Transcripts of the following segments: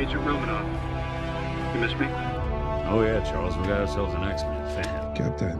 Agent Romanoff. You miss me? Oh yeah, Charles, we got ourselves an X-Men fan. Captain.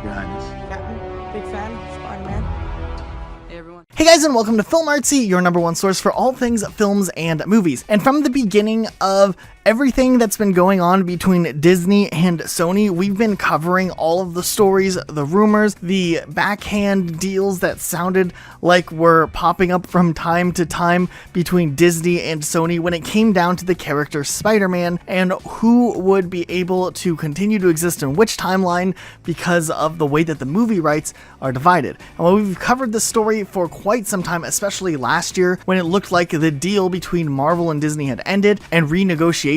Your Highness. Captain, big fan, Spiderman. Hey everyone. Hey guys, and welcome to Film Artsy, your #1 source for all things films and movies. And from the beginning of everything that's been going on between Disney and Sony, we've been covering all of the stories, the rumors, the backhand deals that sounded like were popping up from time to time between Disney and Sony when it came down to the character Spider-Man and who would be able to continue to exist in which timeline because of the way that the movie rights are divided. And while we've covered this story for quite some time, especially last year when it looked like the deal between Marvel and Disney had ended and renegotiations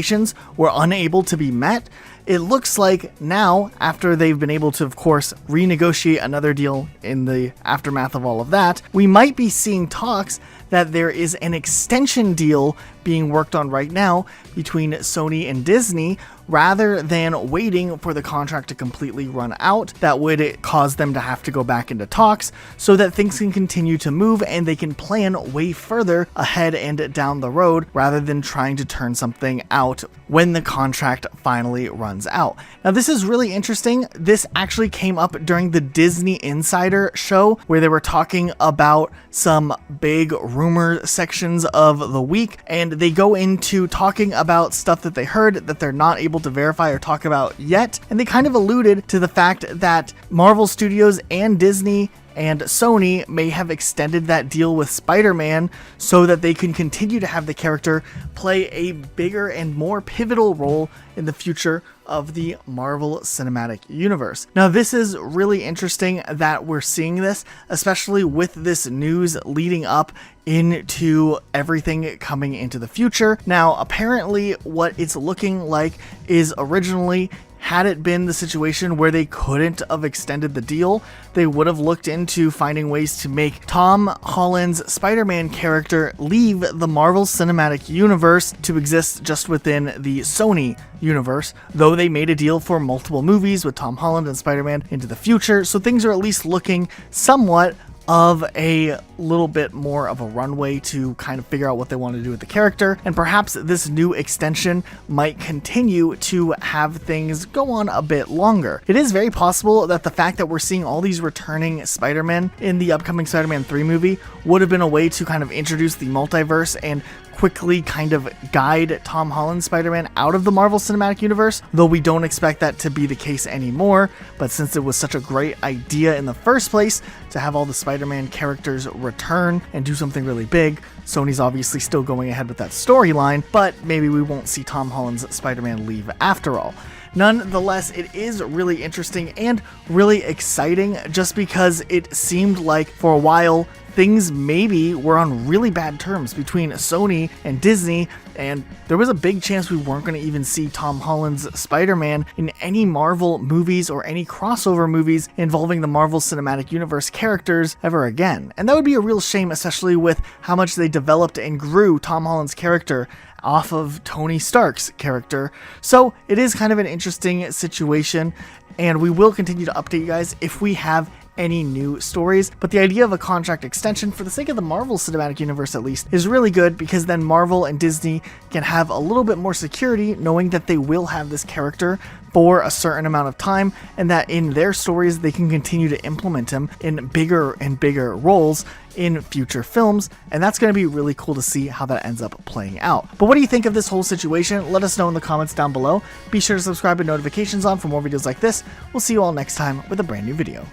were unable to be met, it looks like now, after they've been able to, of course, renegotiate another deal in the aftermath of all of that, we might be seeing talks that there is an extension deal being worked on right now between Sony and Disney, rather than waiting for the contract to completely run out. That would cause them to have to go back into talks so that things can continue to move and they can plan way further ahead and down the road rather than trying to turn something out when the contract finally runs out. Now this is really interesting. This actually came up during the Disney Insider show where they were talking about some big rumor sections of the week, and they go into talking about stuff that they heard that they're not able to verify or talk about yet, and they kind of alluded to the fact that Marvel Studios and Disney and Sony may have extended that deal with Spider-Man so that they can continue to have the character play a bigger and more pivotal role in the future of the Marvel Cinematic Universe. Now, this is really interesting that we're seeing this, especially with this news leading up into everything coming into the future. Now, apparently what it's looking like is originally, had it been the situation where they couldn't have extended the deal, they would have looked into finding ways to make Tom Holland's Spider-Man character leave the Marvel Cinematic Universe to exist just within the Sony universe, though they made a deal for multiple movies with Tom Holland and Spider-Man into the future, so things are at least looking somewhat of a little bit more of a runway to kind of figure out what they want to do with the character, and perhaps this new extension might continue to have things go on a bit longer. It is very possible that the fact that we're seeing all these returning Spider-Man in the upcoming Spider-Man 3 movie would have been a way to kind of introduce the multiverse and quickly kind of guide Tom Holland's Spider-Man out of the Marvel Cinematic Universe, though we don't expect that to be the case anymore. But since it was such a great idea in the first place to have all the Spider-Man characters return and do something really big, Sony's obviously still going ahead with that storyline, but maybe we won't see Tom Holland's Spider-Man leave after all. Nonetheless, it is really interesting and really exciting just because it seemed like for a while things maybe were on really bad terms between Sony and Disney, and there was a big chance we weren't going to even see Tom Holland's Spider-Man in any Marvel movies or any crossover movies involving the Marvel Cinematic Universe characters ever again. And that would be a real shame, especially with how much they developed and grew Tom Holland's character off of Tony Stark's character. So it is kind of an interesting situation, and we will continue to update you guys if we have any new stories, but the idea of a contract extension, for the sake of the Marvel Cinematic Universe at least, is really good because then Marvel and Disney can have a little bit more security knowing that they will have this character for a certain amount of time, and that in their stories they can continue to implement him in bigger and bigger roles in future films, and that's going to be really cool to see how that ends up playing out. But what do you think of this whole situation? Let us know in the comments down below. Be sure to subscribe and notifications on for more videos like this. We'll see you all next time with a brand new video.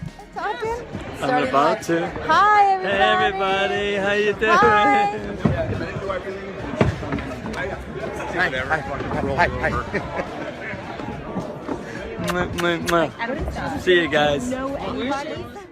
I'm about to. Hi everybody. Hey everybody, how you doing? Hi. See you guys. Know anybody?